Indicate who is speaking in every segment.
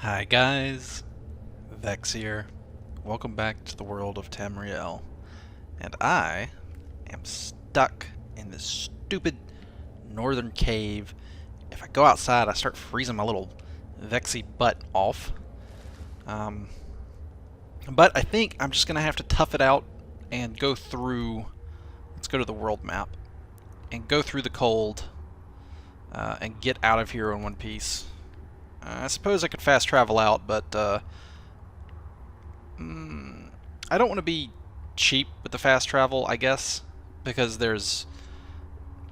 Speaker 1: Hi guys, Vechs here. Welcome back to the world of Tamriel. And I am stuck in this stupid northern cave. If I go outside, I start freezing my little Vexy butt off. But I think I'm just going to have to tough it out and go through... Let's go to the world map. And go through the cold and get out of here in one piece. I suppose I could fast travel out, but I don't want to be cheap with the fast travel, I guess, because there's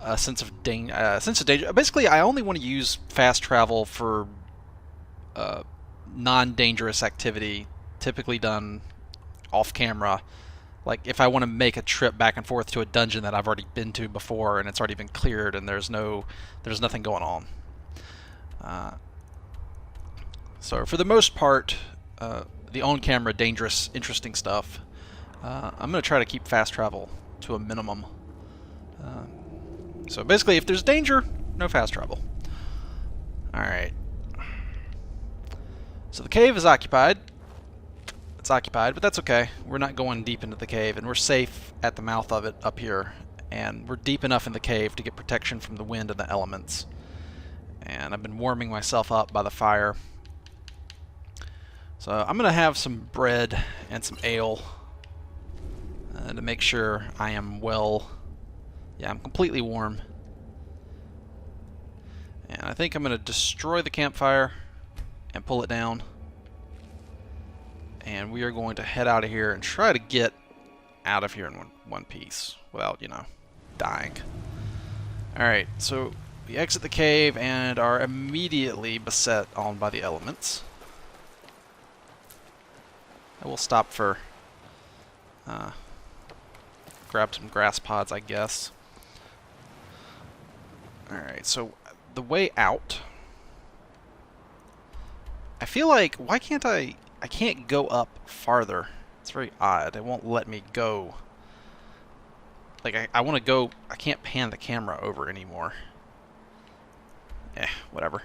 Speaker 1: a sense of danger. Basically, I only want to use fast travel for non-dangerous activity, typically done off camera. Like if I want to make a trip back and forth to a dungeon that I've already been to before and it's already been cleared and there's nothing going on. So for the most part, the on-camera, dangerous, interesting stuff, I'm going to try to keep fast travel to a minimum. So basically, if there's danger, no fast travel. Alright. So the cave is occupied. It's occupied, but that's okay. We're not going deep into the cave, and we're safe at the mouth of it up here. And we're deep enough in the cave to get protection from the wind and the elements. And I've been warming myself up by the fire. So I'm going to have some bread and some ale to make sure I am well. Yeah, I'm completely warm. And I think I'm going to destroy the campfire and pull it down. And we are going to head out of here and try to get out of here in one piece without, dying. Alright, so we exit the cave and are immediately beset on by the elements. I will stop for grab some grass pods, I guess. Alright, so the way out, I feel like, why can't I can't go up farther. It's very odd. It won't let me go. Like, I want to go, I can't pan the camera over anymore. Whatever.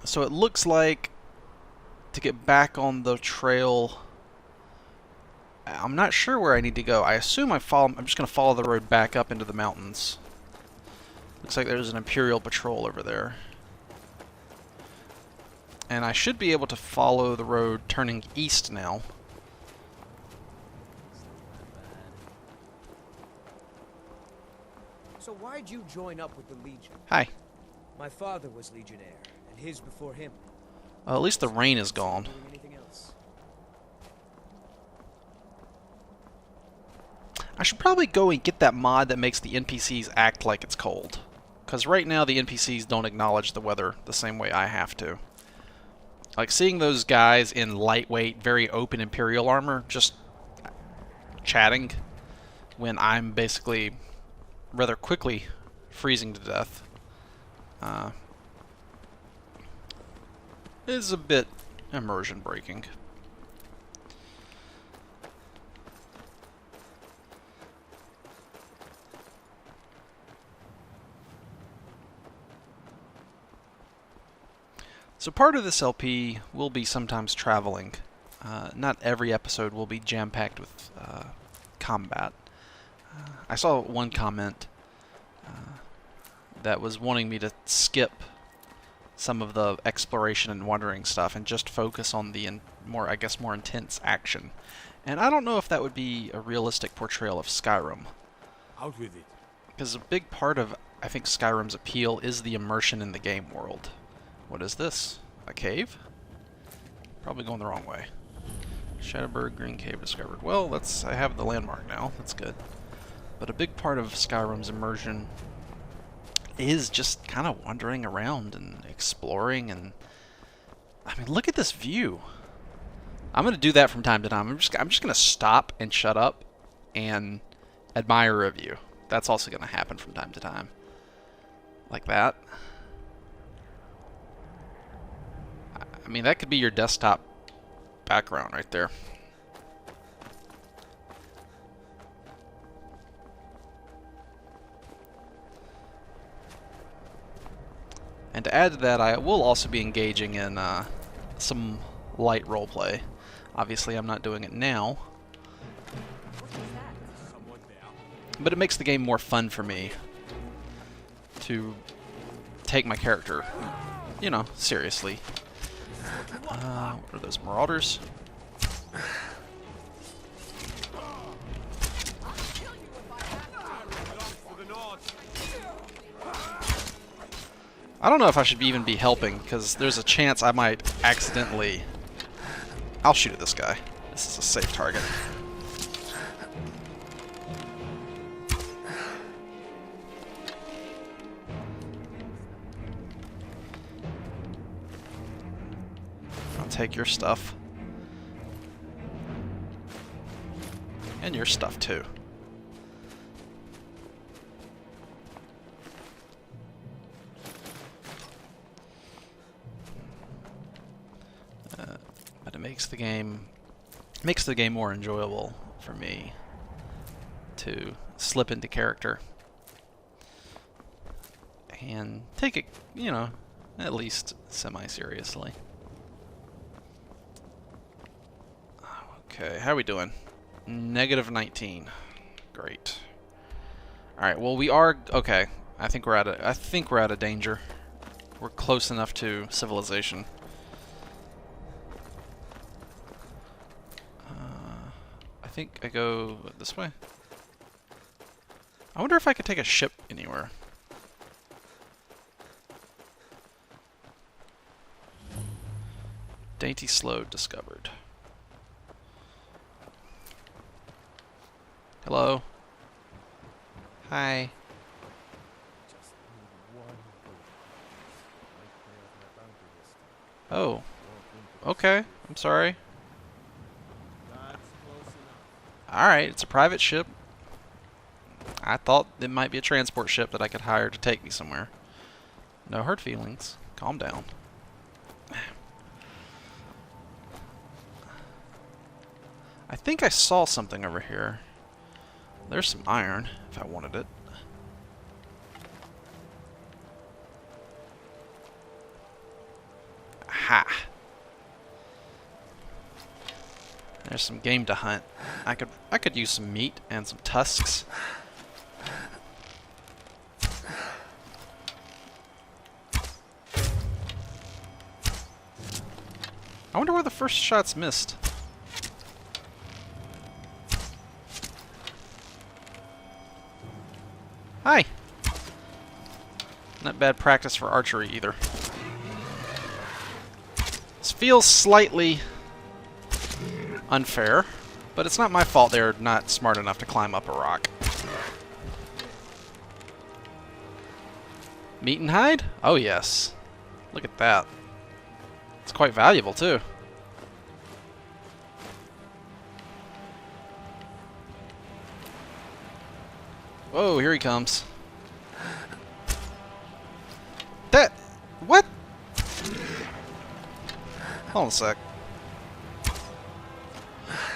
Speaker 1: So it looks like to get back on the trail, I'm not sure where I need to go. I assume I'm just going to follow the road back up into the mountains. Looks like there's an Imperial patrol over there. And I should be able to follow the road turning east now.
Speaker 2: So why'd you join up with the Legion?
Speaker 1: Hi.
Speaker 2: My father was Legionnaire, and his before him.
Speaker 1: At least the rain is gone. I should probably go and get that mod that makes the NPCs act like it's cold. Because right now the NPCs don't acknowledge the weather the same way I have to. Like seeing those guys in lightweight, very open Imperial armor just chatting when I'm basically rather quickly freezing to death is a bit immersion breaking. So part of this LP will be sometimes traveling. Not every episode will be jam-packed with combat. I saw one comment that was wanting me to skip some of the exploration and wandering stuff and just focus on the more intense action. And I don't know if that would be a realistic portrayal of Skyrim.
Speaker 3: Out with it.
Speaker 1: Because a big part of, I think, Skyrim's appeal is the immersion in the game world. What is this? A cave? Probably going the wrong way. Shadowberg Green Cave discovered. Well, I have the landmark now. That's good. But a big part of Skyrim's immersion is just kind of wandering around and exploring. And I mean, look at this view. I'm going to do that from time to time. I'm just going to stop and shut up and admire a view. That's also going to happen from time to time. Like that. I mean, that could be your desktop background right there. And to add to that, I will also be engaging in some light roleplay. Obviously, I'm not doing it now, but it makes the game more fun for me to take my character, you know, seriously. What are those marauders? I don't know if I should even be helping, because there's a chance I might accidentally... I'll shoot at this guy. This is a safe target. I'll take your stuff. And your stuff, too. But it makes the game more enjoyable for me to slip into character and take it, you know, at least semi-seriously. Okay, how are we doing? -19. Great. All right. Well, we are okay. I think we're out of danger. We're close enough to civilization. I think I go this way. I wonder if I could take a ship anywhere. Dainty slow discovered. Hello. Hi. Oh. Okay. I'm sorry. Alright, it's a private ship. I thought it might be a transport ship that I could hire to take me somewhere. No hurt feelings. Calm down. I think I saw something over here. There's some iron, if I wanted it. Aha! There's some game to hunt. I could use some meat and some tusks. I wonder where the first shots missed. Hi! Not bad practice for archery either. This feels slightly unfair, but it's not my fault they're not smart enough to climb up a rock. Meat and hide? Oh yes. Look at that. It's quite valuable too. Whoa, here he comes. That... What? Hold on a sec.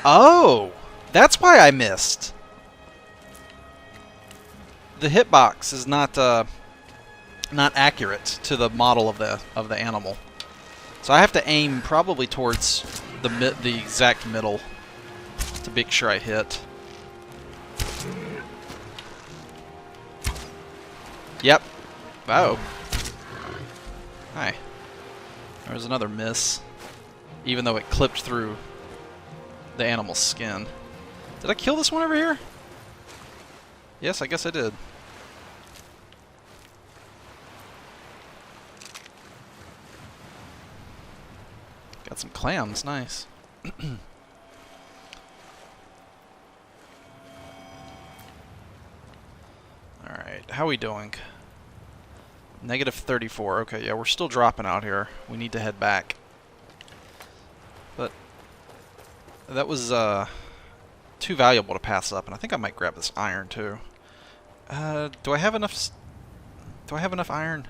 Speaker 1: Oh! That's why I missed. The hitbox is not accurate to the model of the animal. So I have to aim probably towards the exact middle to make sure I hit. Yep. Oh. Hi. There was another miss. Even though it clipped through the animal's skin. Did I kill this one over here? Yes, I guess I did. Got some clams, nice. Alright, how are we doing? -34. Okay, yeah, we're still dropping out here. We need to head back. But that was too valuable to pass up, and I think I might grab this iron too. Do I have enough? Do I have enough iron?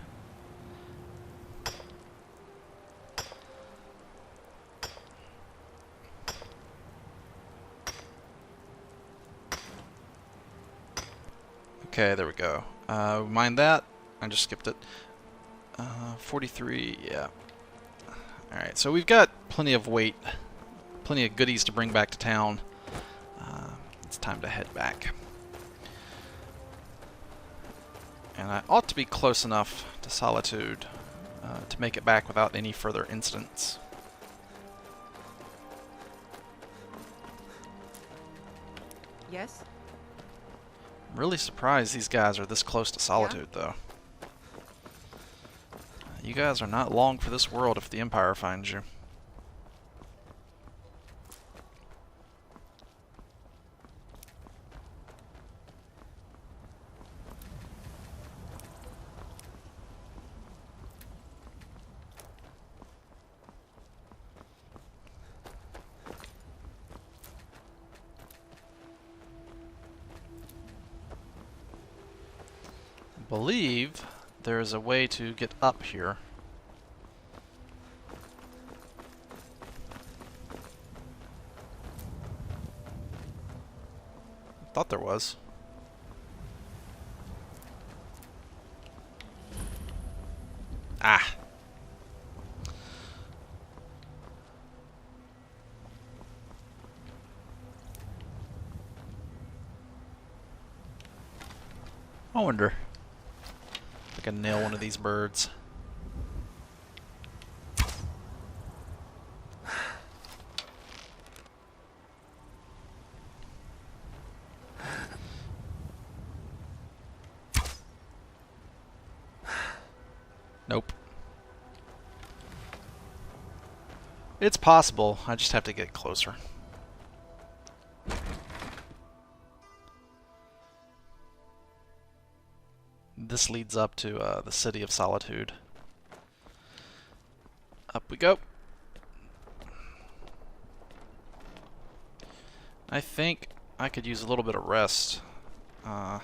Speaker 1: Okay, there we go. Mind that. I just skipped it. 43, yeah. Alright, so we've got plenty of weight, plenty of goodies to bring back to town. It's time to head back. And I ought to be close enough to Solitude to make it back without any further incidents.
Speaker 3: Yes?
Speaker 1: I'm really surprised these guys are this close to Solitude, though. You guys are not long for this world if the Empire finds you. I believe there is a way to get up here. Thought there was. Ah. I wonder if I can nail one of these birds. Nope. It's possible. I just have to get closer. This leads up to the city of Solitude. Up we go. I think I could use a little bit of rest. Not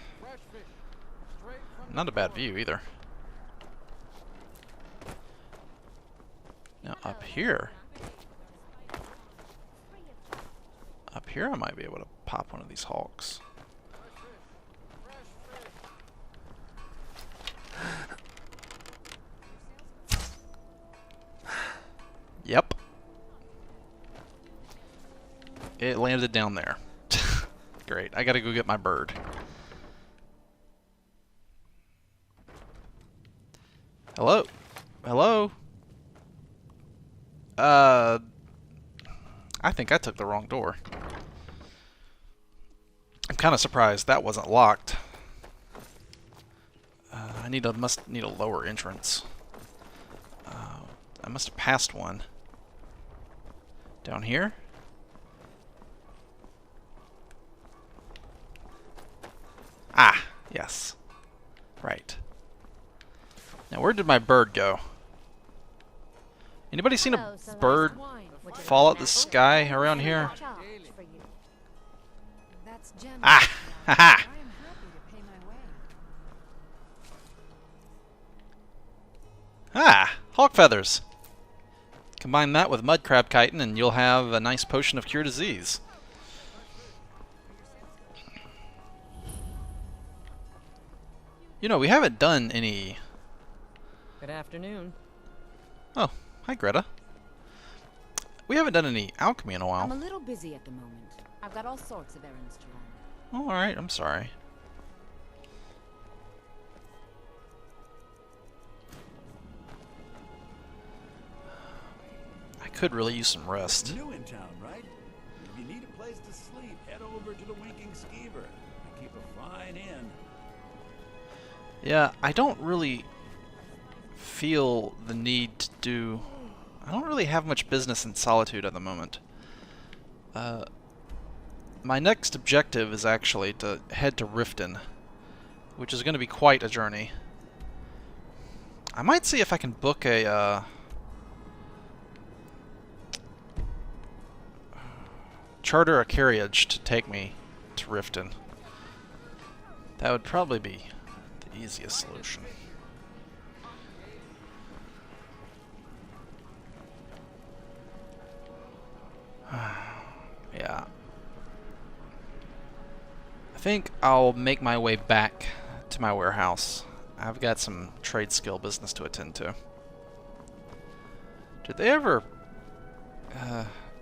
Speaker 1: a bad view either. Now up here I might be able to pop one of these hawks. Yep. It landed down there. Great. I gotta go get my bird. Hello? Hello? I think I took the wrong door. I'm kind of surprised that wasn't locked. I must need a lower entrance. I must have passed one. Down here? Ah, yes. Right. Now where did my bird go? Anybody seen a bird fall out the sky around here? Ah! Haha! Ah! Hawk feathers! Combine that with mud crab chitin and you'll have a nice potion of cure disease. You know, we haven't done any...
Speaker 3: Good afternoon.
Speaker 1: Oh, hi Greta. We haven't done any alchemy in a while.
Speaker 4: I'm a little busy at the moment. I've got all sorts of errands to run.
Speaker 1: Oh, alright, I'm sorry. I could really use some rest.
Speaker 5: New in town, right? If you need a place to sleep, head over to the Winking Skeever. They keep a fine inn.
Speaker 1: Yeah, I don't really feel the need to do... I don't really have much business in Solitude at the moment. My next objective is actually to head to Riften, which is going to be quite a journey. I might see if I can book a charter a carriage to take me to Riften. That would probably be the easiest solution. Yeah. I think I'll make my way back to my warehouse I've got some trade skill business to attend to. Did they ever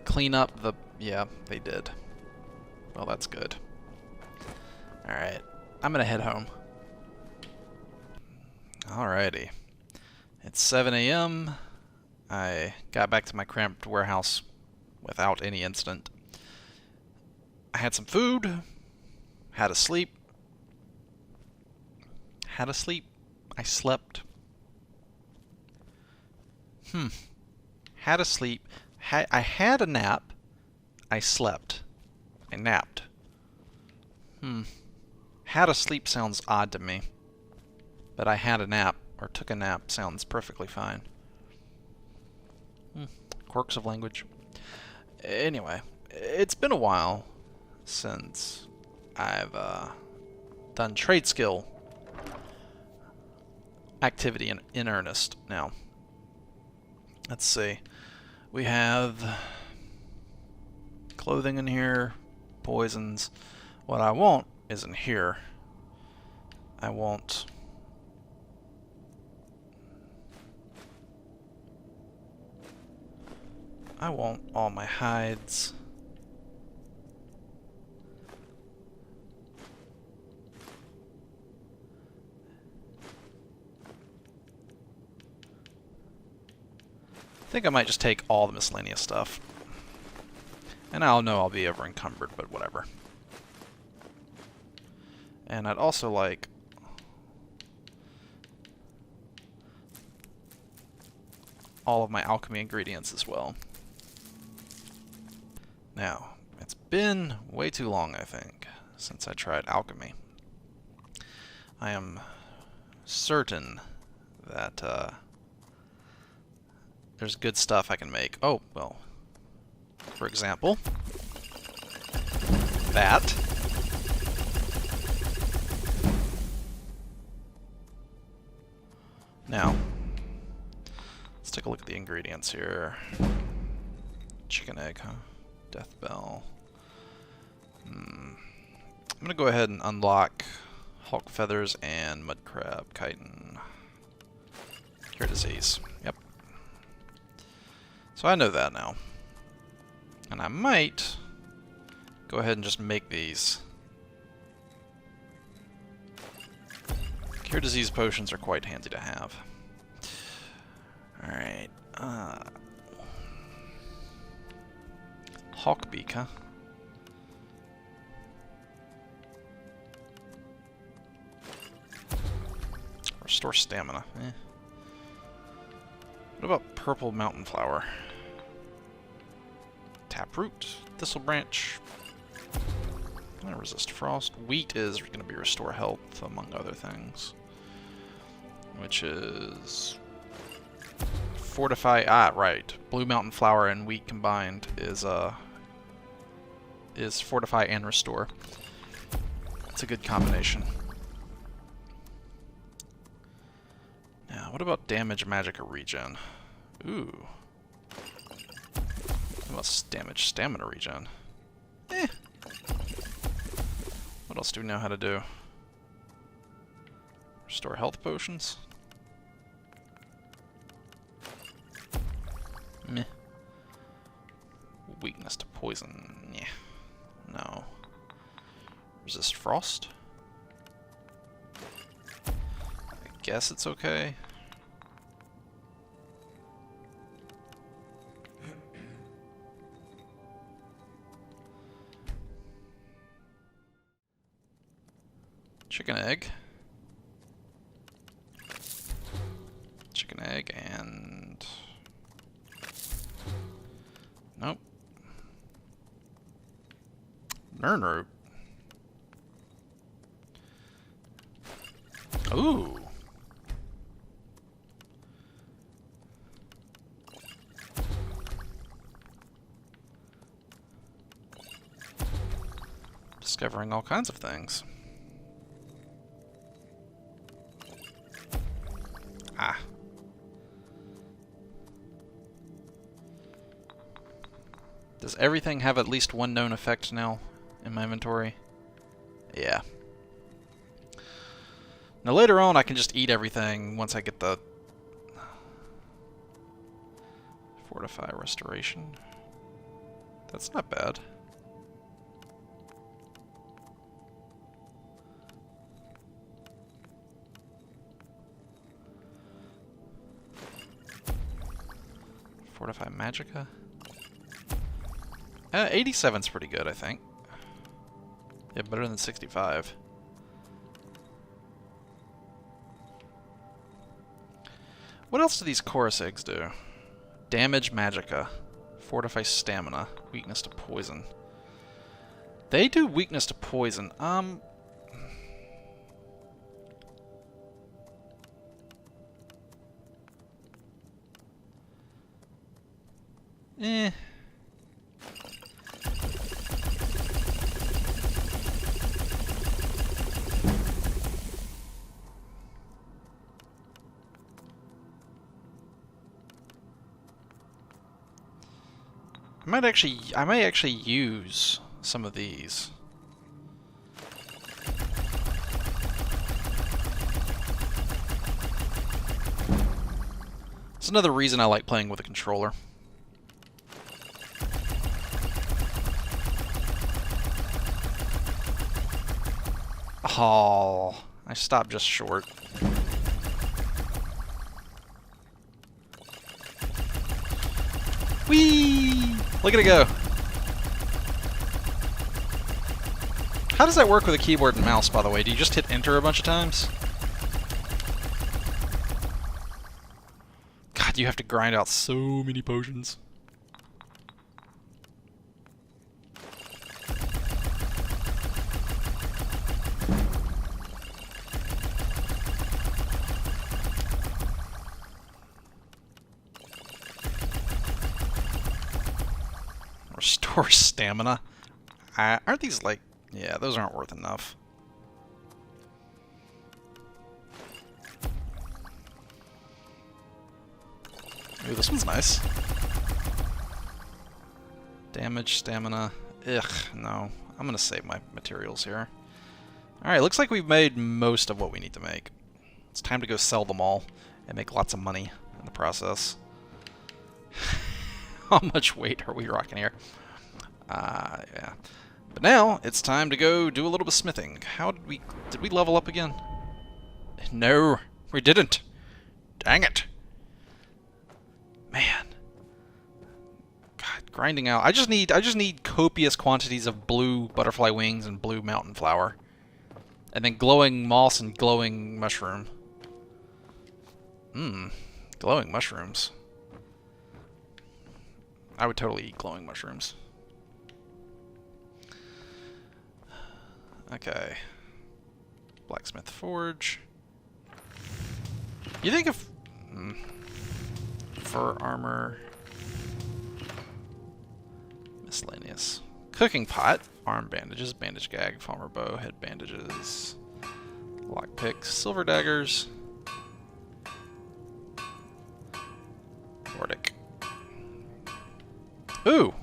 Speaker 1: clean up the... Yeah, they did. Well, that's good. Alright, I'm gonna head home. Alrighty. It's 7 a.m. I got back to my cramped warehouse without any incident. I had some food, had a sleep. Had a sleep. I slept. Had a sleep. I had a nap. I slept. I napped. Had a sleep sounds odd to me. But I had a nap, or took a nap, sounds perfectly fine. Quirks of language. Anyway, it's been a while since I've done trade skill activity in earnest. Now, let's see. We have clothing in here, poisons. What I want is in here. I want all my hides. I think I might just take all the miscellaneous stuff. And I'll know I'll be over encumbered, but whatever. And I'd also like all of my alchemy ingredients as well. Now, it's been way too long, I think, since I tried alchemy. I am certain that there's good stuff I can make. Oh, well, for example, that. Now, let's take a look at the ingredients here. Chicken egg, huh? Death bell. I'm gonna go ahead and unlock Hulk feathers and mud crab chitin. Cure disease. Yep. So I know that now. And I might go ahead and just make these. Cure disease potions are quite handy to have. Alright. Hawkbeak, huh? Restore stamina. What about purple mountain flower? Taproot, thistle branch. Resist frost. Wheat is going to be restore health, among other things. Which is fortify. Ah, right. Blue mountain flower and wheat combined is fortify and restore. It's a good combination. Now, what about damage, magic, or regen? Ooh. What about damage, stamina, regen? What else do we know how to do? Restore health potions? Meh. Weakness to poison. Yeah. No. Resist frost? I guess it's okay. Chicken egg. Chicken egg and... Nope. Nern root. Ooh. Discovering all kinds of things. Ah. Does everything have at least one known effect now in my inventory? Yeah. Now later on I can just eat everything once I get the Fortify Restoration. That's not bad. Fortify Magicka. 87's pretty good, I think. Yeah, better than 65. What else do these chorus eggs do? Damage Magicka. Fortify Stamina. Weakness to Poison. They do weakness to poison. Eh. I might actually use some of these. It's another reason I like playing with a controller. Oh, I stopped just short. Whee! Look at it go. How does that work with a keyboard and mouse, by the way? Do you just hit enter a bunch of times? God, you have to grind out so many potions. Restore stamina. Aren't these like... Yeah, those aren't worth enough. Ooh, this one's nice. Damage, stamina. Ugh, no. I'm gonna save my materials here. Alright, looks like we've made most of what we need to make. It's time to go sell them all and make lots of money in the process. How much weight are we rocking here? Yeah. But now, it's time to go do a little bit of smithing. Did we level up again? No, we didn't. Dang it. Man. God, grinding out. I just need copious quantities of blue butterfly wings and blue mountain flower. And then glowing moss and glowing mushroom. Glowing mushrooms. I would totally eat glowing mushrooms. Okay. Blacksmith Forge. You think if... fur armor... Miscellaneous. Cooking pot. Arm bandages. Bandage gag. Farmer bow. Head bandages. Lockpick. Silver daggers. Nordic. Ooh!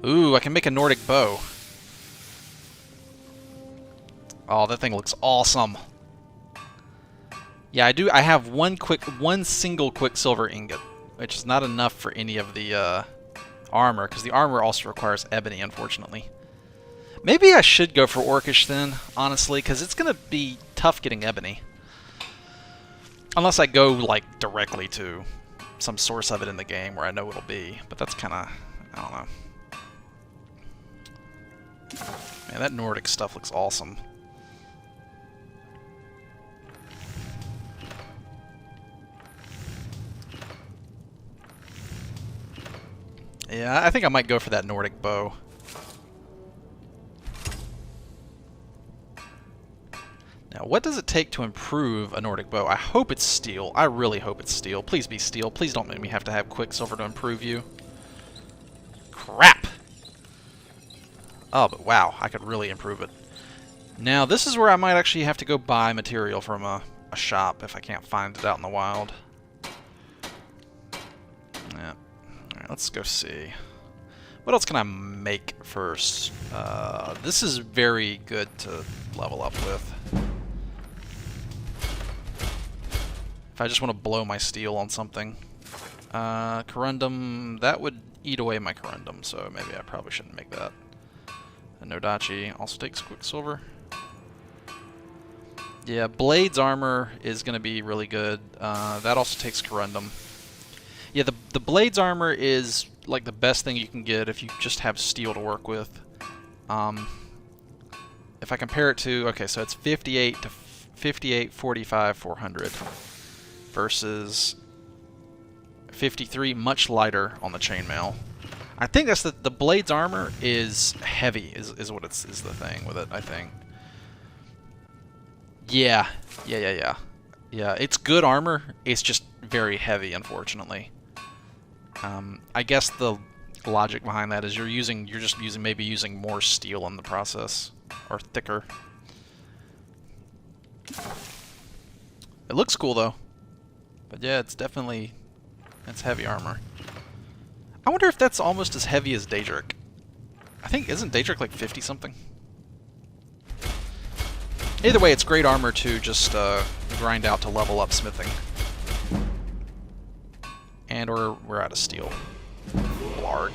Speaker 1: Ooh, I can make a Nordic bow. Oh, that thing looks awesome. Yeah, I do. I have one single quicksilver ingot, which is not enough for any of the armor, because the armor also requires ebony, unfortunately. Maybe I should go for Orcish then, honestly, because it's gonna be tough getting ebony, unless I go like directly to some source of it in the game where I know it'll be. But that's kind of, I don't know. Man, that Nordic stuff looks awesome. Yeah, I think I might go for that Nordic bow. Now, what does it take to improve a Nordic bow? I hope it's steel. I really hope it's steel. Please be steel. Please don't make me have to have quicksilver to improve you. Crap! Oh, but wow, I could really improve it. Now, this is where I might actually have to go buy material from a shop if I can't find it out in the wild. Yeah. Alright, let's go see. What else can I make first? This is very good to level up with. If I just want to blow my steel on something. Corundum, that would eat away my corundum, so maybe I probably shouldn't make that. And Nodachi also takes Quicksilver. Yeah, Blade's armor is going to be really good. That also takes corundum. Yeah, the Blade's armor is like the best thing you can get if you just have steel to work with. If I compare it to, okay, so it's 58 to 58, 45, 400 versus 53, much lighter on the chainmail. I think that's the Blade's armor is heavy, is what is the thing with it, I think. Yeah, it's good armor, it's just very heavy, unfortunately. I guess the logic behind that is you're just using more steel in the process, or thicker. It looks cool though, but yeah, it's heavy armor. I wonder if that's almost as heavy as Daedric. I think, isn't Daedric like 50 something? Either way, it's great armor to just grind out to level up smithing. And we're out of steel. Larg.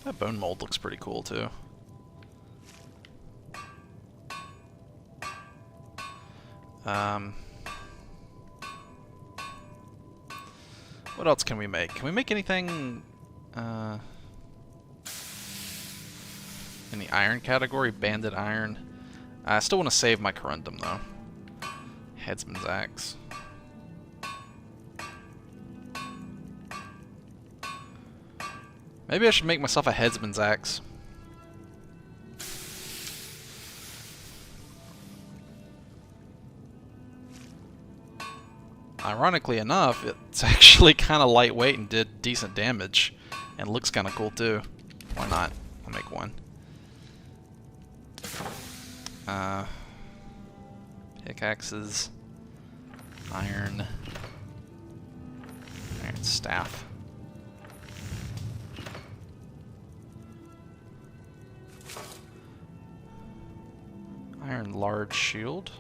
Speaker 1: That bone mold looks pretty cool too. What else can we make? Can we make anything in the iron category? Banded iron. I still want to save my corundum though. Headsman's axe. Maybe I should make myself a headsman's axe. Ironically enough, it's actually kind of lightweight and did decent damage. And looks kind of cool too. Why not? I'll make one. Pickaxes. Iron staff. Iron large shield.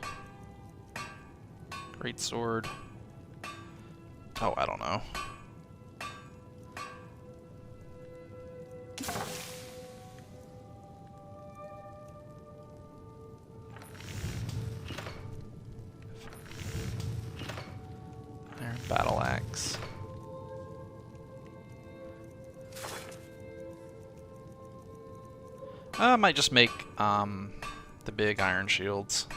Speaker 1: Great sword. Oh, I don't know. Iron battle axe. I might just make the big iron shields.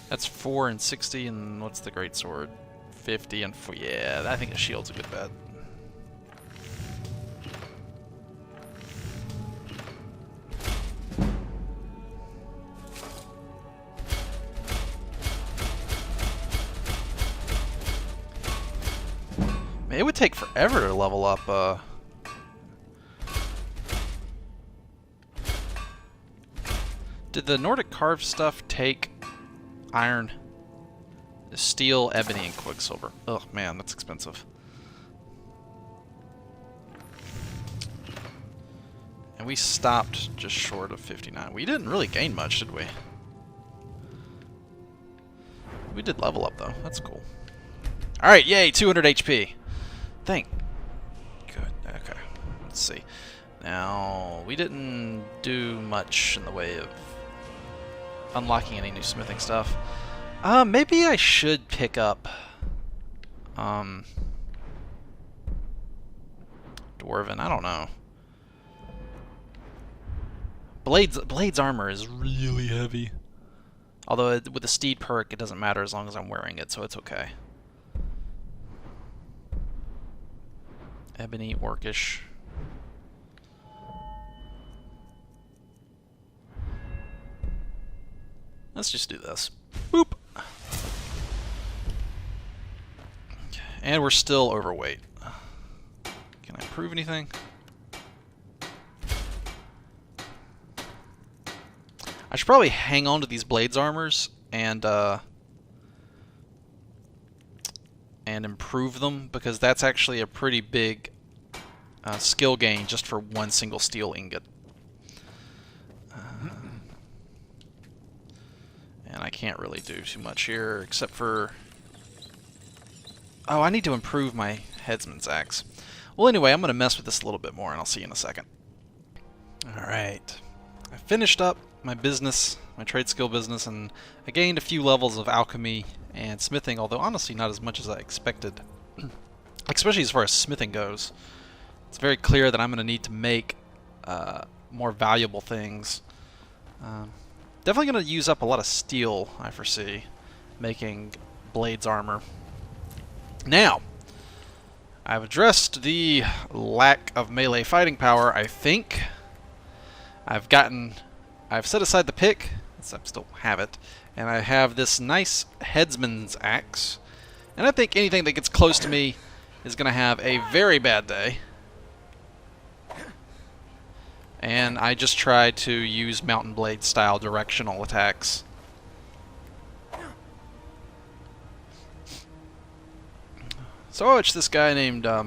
Speaker 1: That's 4 and 60, and what's the great sword? 50 and 4. Yeah, I think a shield's a good bet. Man, it would take forever to level up. Did the Nordic carved stuff take iron, steel, ebony, and quicksilver? Ugh, man, that's expensive. And we stopped just short of 59. We didn't really gain much, did we? We did level up, though. That's cool. Alright, yay, 200 HP. Thank. Good, okay. Let's see. Now, we didn't do much in the way of unlocking any new smithing stuff. Maybe I should pick up Dwarven, I don't know. Blade's armor is really heavy. Although with the steed perk it doesn't matter as long as I'm wearing it, so it's okay. Ebony, orcish. Let's just do this. Boop! Okay. And we're still overweight. Can I improve anything? I should probably hang on to these blades armors and improve them, because that's actually a pretty big skill gain just for one single steel ingot. And I can't really do too much here, except for... Oh, I need to improve my headsman's axe. Well, anyway, I'm going to mess with this a little bit more, and I'll see you in a second. Alright. I finished up my business, my trade skill business, and I gained a few levels of alchemy and smithing, although honestly not as much as I expected. Especially as far as smithing goes. It's very clear that I'm going to need to make more valuable things. Definitely going to use up a lot of steel, I foresee, making Blade's armor. Now, I've addressed the lack of melee fighting power, I think. I've set aside the pick, so I still have it, and I have this nice headsman's axe. And I think anything that gets close to me is going to have a very bad day. And I just try to use Mountain Blade style directional attacks. So I watched this guy named, I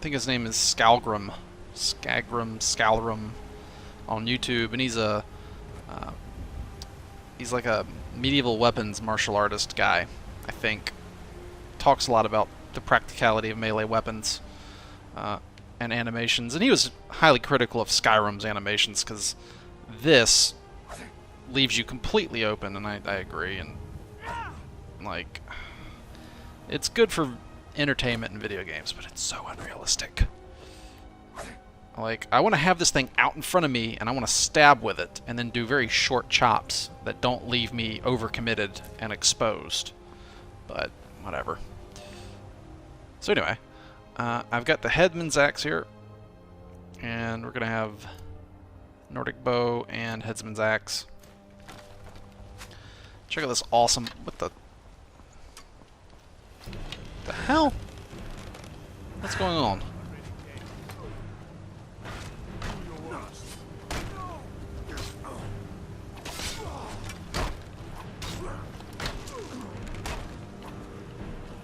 Speaker 1: think his name is Skagrum on YouTube, and he's like a medieval weapons martial artist guy, I think. Talks a lot about the practicality of melee weapons and animations, and he was highly critical of Skyrim's animations because this leaves you completely open, and I agree, and like, it's good for entertainment in video games, but it's so unrealistic. Like, I want to have this thing out in front of me, and I want to stab with it, and then do very short chops that don't leave me overcommitted and exposed. But, whatever. So anyway, I've got the headsman's axe here, and we're going to have Nordic bow and headsman's axe. Check out this awesome... What the hell? What's going on?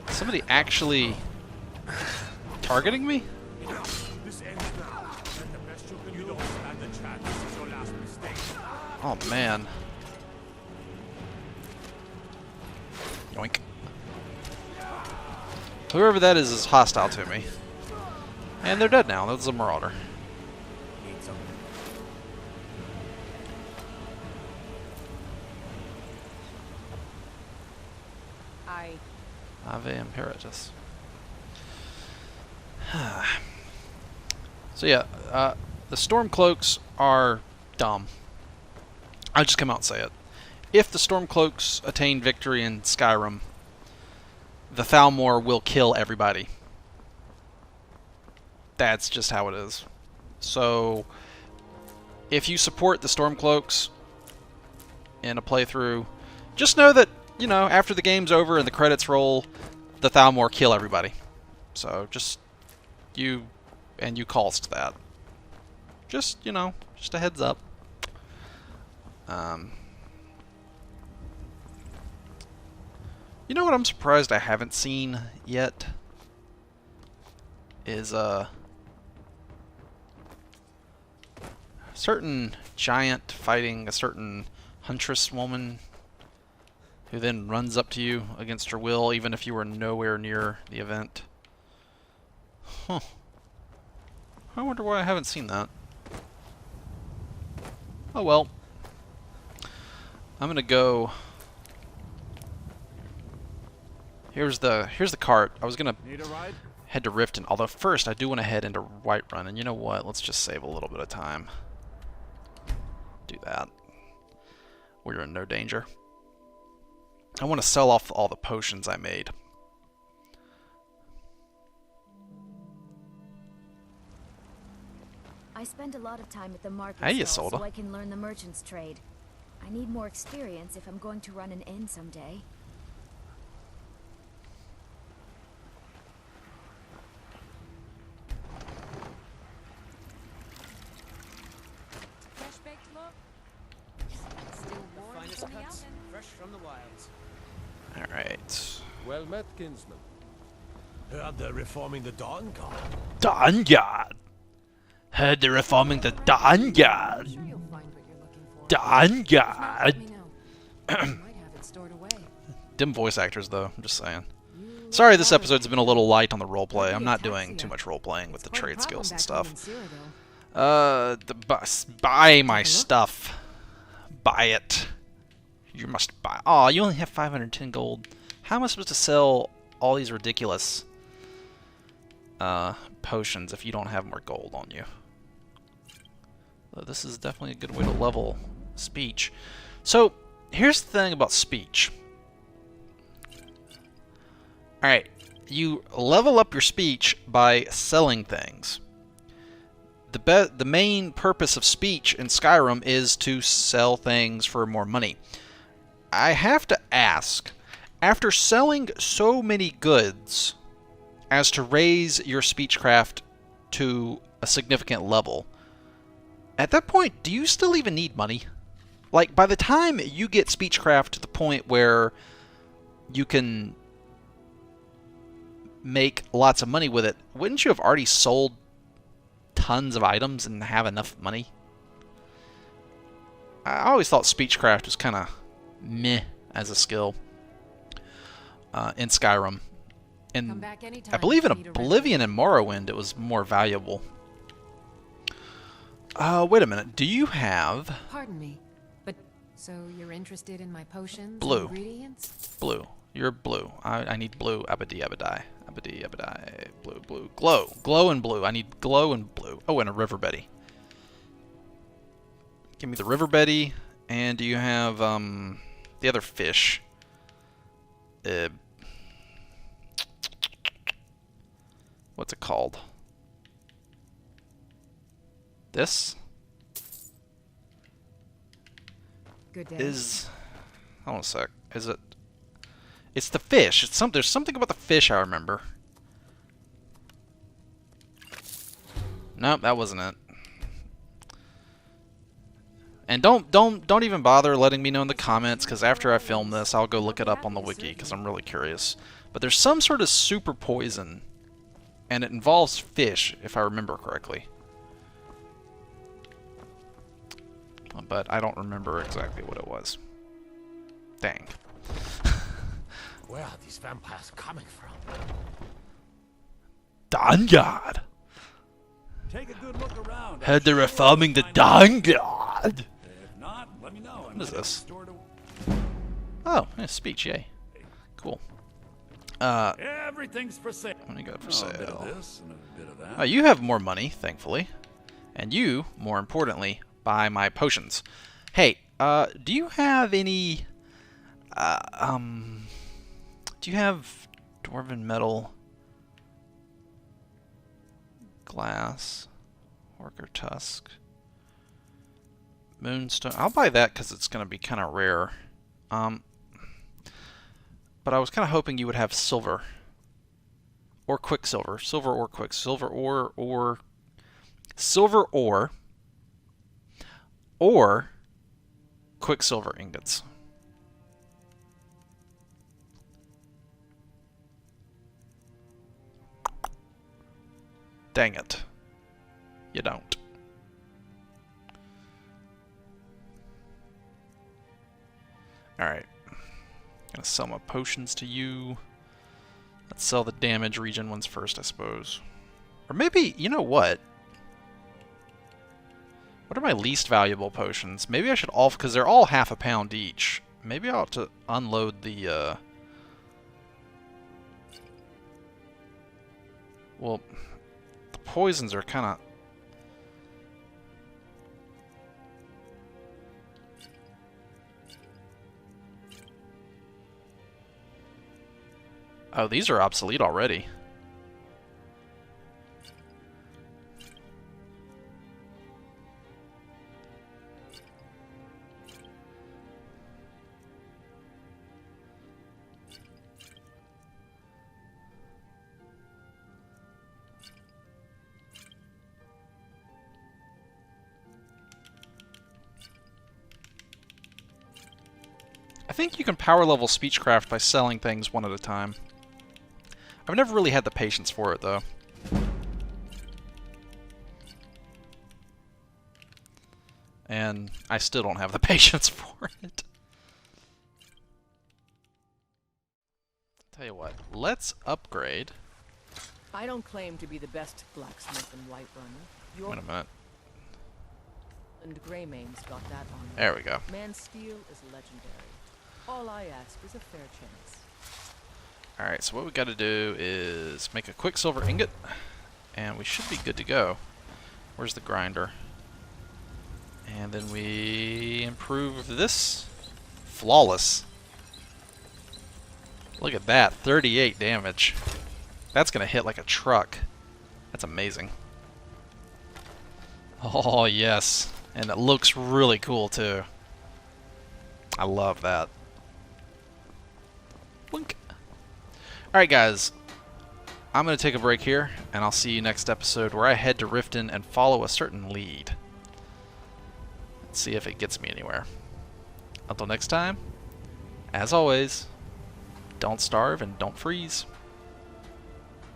Speaker 1: Somebody actually targeting me? Oh man. Yoink. Whoever that is hostile to me. And they're dead now. That's a marauder. Ave Imperatus. So yeah, the Stormcloaks are dumb. I'll just come out and say it. If the Stormcloaks attain victory in Skyrim, the Thalmor will kill everybody. That's just how it is. So, if you support the Stormcloaks in a playthrough, just know that, you know, after the game's over and the credits roll, the Thalmor kill everybody. So, just, you caused that. Just, you know, just a heads up. You know what I'm surprised I haven't seen yet? Is, a certain giant fighting a certain huntress woman who then runs up to you against her will, even if you were nowhere near the event. Huh. I wonder why I haven't seen that. Oh well. I'm gonna go... Here's the cart. I was gonna head to Riften, although first I do want to head into Whiterun, and you know what? Let's just save a little bit of time. Do that. We're in no danger. I want to sell off all the potions I made.
Speaker 6: I spend a lot of time at the market
Speaker 1: Hey,
Speaker 6: stall
Speaker 1: Isolde.
Speaker 6: so I can learn the merchant's trade. I need more experience if I'm going to run an inn someday.
Speaker 4: Fresh baked look. Still warm
Speaker 2: Finest
Speaker 4: from the
Speaker 2: cuts,
Speaker 4: oven.
Speaker 2: fresh from the wilds.
Speaker 1: Alright.
Speaker 7: Well met, kinsman. Heard they're reforming the Dawn Guard.
Speaker 1: Dawn Guard. Heard they're reforming the Dawn Guard.
Speaker 4: Sure you'll find what you're looking for.
Speaker 1: Dawn
Speaker 4: If not,
Speaker 1: Guard.
Speaker 4: let me know. I might have it stored away.
Speaker 1: Dim voice actors, though. I'm just saying. Sorry, this episode's been a little light on the roleplay. I'm not doing too much roleplaying with the trade skills and stuff. Buy my stuff. Buy it. You must buy. Aw, you only have 510 gold. How am I supposed to sell all these ridiculous potions if you don't have more gold on you? So this is definitely a good way to level speech. So, here's the thing about speech. Alright, you level up your speech by selling things. The main purpose of speech in Skyrim is to sell things for more money. I have to ask, after selling so many goods as to raise your speechcraft to a significant level, at that point, do you still even need money? Like, by the time you get speechcraft to the point where you can make lots of money with it, wouldn't you have already sold tons of items and have enough money? I always thought speechcraft was kind of meh as a skill in Skyrim. And I believe in Oblivion and Morrowind it was more valuable. Wait a minute. Do you have...
Speaker 4: Pardon me, but so you're interested in my potions
Speaker 1: Blue.
Speaker 4: and ingredients?
Speaker 1: Blue. You're blue. I need blue. Abadi, abadi. Abadi, abadi. Blue, blue. Glow. Glow and blue. I need glow and blue. Oh, and a river Betty. Give me the river Betty. And do you have, the other fish? What's it called? This?
Speaker 4: Good day.
Speaker 1: Hold on a sec. Is it... It's the fish. There's something about the fish I remember. Nope, that wasn't it. And don't even bother letting me know in the comments, because after I film this, I'll go look it up on the wiki, because I'm really curious. But there's some sort of super poison, and it involves fish, if I remember correctly. But I don't remember exactly what it was. Dang.
Speaker 7: Where are these vampires coming from?
Speaker 1: Dawn-Guard!
Speaker 5: Take a good look around.
Speaker 1: Heard they're reforming the Dawn-Guard!
Speaker 5: If not, let me know.
Speaker 1: What is this? Oh, yeah, speech, yay. Cool.
Speaker 5: Everything's for sale.
Speaker 1: Let me go for
Speaker 5: A
Speaker 1: sale.
Speaker 5: bit of this and a bit of that.
Speaker 1: Oh, you have more money, thankfully. And you, more importantly, buy my potions. Hey, do you have any... do you have Dwarven Metal, Glass, Orker Tusk, Moonstone? I'll buy that because it's going to be kind of rare. But I was kind of hoping you would have Silver. Or Quicksilver. Silver or Quicksilver or Silver or Quicksilver ingots. Dang it. You don't. Alright. Gonna sell my potions to you. Let's sell the damage regen ones first, I suppose. Or maybe, you know what? What are my least valuable potions? Maybe I should all, because they're all half a pound each. Maybe I ought to unload the, well, the poisons are kind of... Oh, these are obsolete already. I think you can power level Speechcraft by selling things one at a time. I've never really had the patience for it, though. And I still don't have the patience for it. Tell you what, let's upgrade.
Speaker 3: I don't claim to be the best blacksmith in Whiterun. Your
Speaker 1: Wait a minute.
Speaker 3: and Greymane's got that on.
Speaker 1: There we go.
Speaker 3: Man's steel is legendary. All I ask is a fair chance.
Speaker 1: Alright, so what we got to do is make a quick silver ingot, and we should be good to go. Where's the grinder? And then we improve this. Flawless. Look at that, 38 damage. That's going to hit like a truck. That's amazing. Oh, yes. And it looks really cool, too. I love that. Blink. Alright, guys. I'm going to take a break here, and I'll see you next episode where I head to Riften and follow a certain lead. Let's see if it gets me anywhere. Until next time, as always, don't starve and don't freeze.